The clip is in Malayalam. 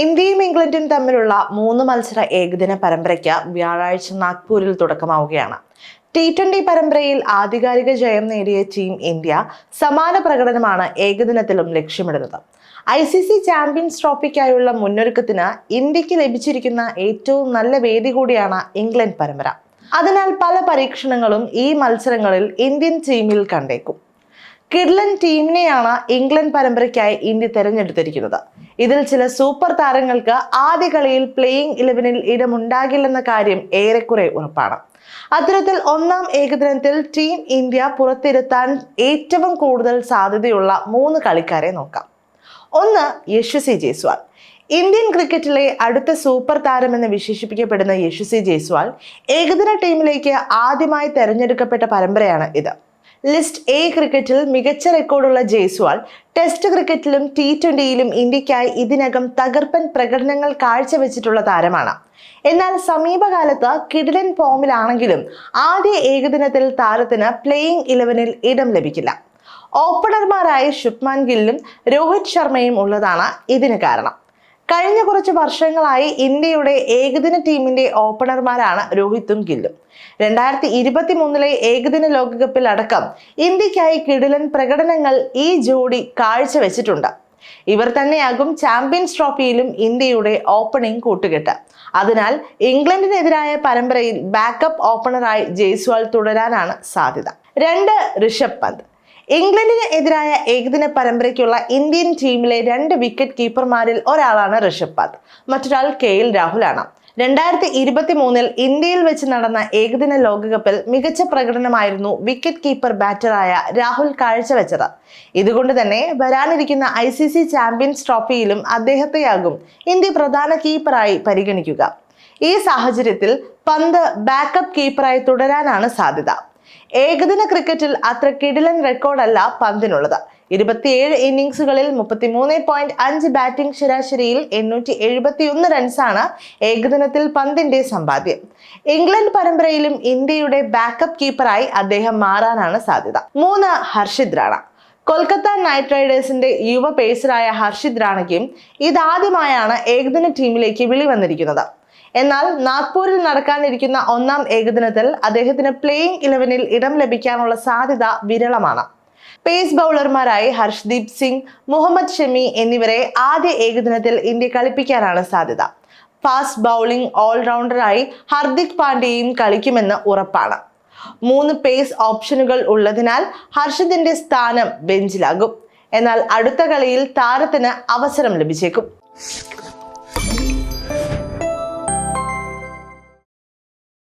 ഇന്ത്യയും ഇംഗ്ലണ്ടും തമ്മിലുള്ള 3 മത്സര ഏകദിന പരമ്പരയ്ക്ക് വ്യാഴാഴ്ച നാഗ്പൂരിൽ തുടക്കമാവുകയാണ്. T20 പരമ്പരയിൽ ആധികാരിക ജയം നേടിയ ടീം ഇന്ത്യ സമാന പ്രകടനമാണ് ഏകദിനത്തിലും ലക്ഷ്യമിടുന്നത്. ICC ചാമ്പ്യൻസ് ട്രോഫിക്കായുള്ള മുന്നൊരുക്കത്തിന് ഇന്ത്യക്ക് ലഭിച്ചിരിക്കുന്ന ഏറ്റവും നല്ല വേദി കൂടിയാണ് ഇംഗ്ലണ്ട് പരമ്പര. അതിനാൽ പല പരീക്ഷണങ്ങളും ഈ മത്സരങ്ങളിൽ ഇന്ത്യൻ ടീമിൽ കണ്ടേക്കും. കിഡ്ലൻ ടീമിനെയാണ് ഇംഗ്ലണ്ട് പരമ്പരയ്ക്കായി ഇന്ത്യ തെരഞ്ഞെടുത്തിരിക്കുന്നത്. ഇതിൽ ചില സൂപ്പർ താരങ്ങൾക്ക് ആദ്യ കളിയിൽ പ്ലേയിങ് 11-ൽ ഇടമുണ്ടാകില്ലെന്ന കാര്യം ഏറെക്കുറെ ഉറപ്പാണ്. അത്തരത്തിൽ ഒന്നാം ഏകദിനത്തിൽ ടീം ഇന്ത്യ പുറത്തിരുത്താൻ ഏറ്റവും കൂടുതൽ സാധ്യതയുള്ള 3 കളിക്കാരെ നോക്കാം. 1. യശസ്വി ജയ്സ്വാൾ. ഇന്ത്യൻ ക്രിക്കറ്റിലെ അടുത്ത സൂപ്പർ താരമെന്ന് വിശേഷിപ്പിക്കപ്പെടുന്ന യശസ്വി ജയ്സ്വാൾ ഏകദിന ടീമിലേക്ക് ആദ്യമായി തെരഞ്ഞെടുക്കപ്പെട്ട പരമ്പരയാണ് ഇത്. ലിസ്റ്റ് എ ക്രിക്കറ്റിൽ മികച്ച റെക്കോർഡുള്ള ജയ്സ്വാൾ ടെസ്റ്റ് ക്രിക്കറ്റിലും T20യിലും ഇന്ത്യക്കായി ഇതിനകം തകർപ്പൻ പ്രകടനങ്ങൾ കാഴ്ചവെച്ചിട്ടുള്ള താരമാണ്. എന്നാൽ സമീപകാലത്ത് കിടിലൻ ഫോമിലാണെങ്കിലും ആദ്യ ഏകദിനത്തിൽ താരത്തിന് പ്ലേയിങ് 11-ൽ ഇടം ലഭിക്കില്ല. ഓപ്പണർമാരായ ശുഭ്മാൻ ഗില്ലും രോഹിത് ശർമ്മയും ഉള്ളതാണ് ഇതിന് കാരണം. കഴിഞ്ഞ കുറച്ച് വർഷങ്ങളായി ഇന്ത്യയുടെ ഏകദിന ടീമിന്റെ ഓപ്പണർമാരാണ് രോഹിത്തും ഗില്ലും. 2023 ഏകദിന ലോകകപ്പിൽ അടക്കം ഇന്ത്യക്കായി കിടിലൻ പ്രകടനങ്ങൾ ഈ ജോഡി കാഴ്ചവെച്ചിട്ടുണ്ട്. ഇവർ തന്നെയാകും ചാമ്പ്യൻസ് ട്രോഫിയിലും ഇന്ത്യയുടെ ഓപ്പണിംഗ് കൂട്ടുകെട്ട്. അതിനാൽ ഇംഗ്ലണ്ടിനെതിരായ പരമ്പരയിൽ ബാക്കപ്പ് ഓപ്പണറായി ജയ്സ്വാൾ തുടരാനാണ് സാധ്യത. 2. ഋഷഭ് പന്ത്. ഇംഗ്ലണ്ടിന് എതിരായ ഏകദിന പരമ്പരയ്ക്കുള്ള ഇന്ത്യൻ ടീമിലെ 2 വിക്കറ്റ് കീപ്പർമാരിൽ ഒരാളാണ് ഋഷഭ് പന്ത്. മറ്റൊരാൾ KL രാഹുലാണ്. 2023 ഇന്ത്യയിൽ വെച്ച് നടന്ന ഏകദിന ലോകകപ്പിൽ മികച്ച പ്രകടനമായിരുന്നു വിക്കറ്റ് കീപ്പർ ബാറ്ററായ രാഹുൽ കാഴ്ചവെച്ചത്. ഇതുകൊണ്ട് തന്നെ വരാനിരിക്കുന്ന ICC ചാമ്പ്യൻസ് ട്രോഫിയിലും അദ്ദേഹത്തെയാകും ഇന്ത്യ പ്രധാന കീപ്പറായി പരിഗണിക്കുക. ഈ സാഹചര്യത്തിൽ പന്ത് ബാക്കപ്പ് കീപ്പറായി തുടരാനാണ് സാധ്യത. ഏകദിന ക്രിക്കറ്റിൽ അത്ര കിടിലൻ റെക്കോർഡല്ല പന്തിനുള്ളത്. 27 ഇന്നിംഗ്സുകളിൽ 33.5 ബാറ്റിംഗ് ശരാശരിയിൽ 871 റൺസാണ് ഏകദിനത്തിൽ പന്തിന്റെ സമ്പാദ്യം. ഇംഗ്ലണ്ട് പരമ്പരയിലും ഇന്ത്യയുടെ ബാക്കപ്പ് കീപ്പറായി അദ്ദേഹം മാറാനാണ് സാധ്യത. 3. ഹർഷിത് റാണ. കൊൽക്കത്ത നൈറ്റ് റൈഡേഴ്സിന്റെ യുവ പേസറായ ഹർഷിത് റാണയ്ക്കും ഇതാദ്യമായാണ് ഏകദിന ടീമിലേക്ക് വിളി വന്നിരിക്കുന്നത്. എന്നാൽ നാഗ്പൂരിൽ നടക്കാനിരിക്കുന്ന ഒന്നാം ഏകദിനത്തിൽ അദ്ദേഹത്തിന് പ്ലേയിങ് 11-ൽ ഇടം ലഭിക്കാനുള്ള സാധ്യത വിരളമാണ്. പേസ് ബൗളർമാരായി ഹർഷ്ദീപ് സിംഗ്, മുഹമ്മദ് ഷമി എന്നിവരെ ആദ്യ ഏകദിനത്തിൽ ഇന്ത്യ കളിപ്പിക്കാനാണ് സാധ്യത. ഫാസ്റ്റ് ബൗളിംഗ് ഓൾറൗണ്ടറായി ഹർദിക് പാണ്ഡ്യയും കളിക്കുമെന്ന് ഉറപ്പാണ്. 3 പേസ് ഓപ്ഷനുകൾ ഉള്ളതിനാൽ ഹർഷിദിന്റെ സ്ഥാനം ബെഞ്ചിലാകും. എന്നാൽ അടുത്ത കളിയിൽ താരത്തിന് അവസരം ലഭിച്ചേക്കും.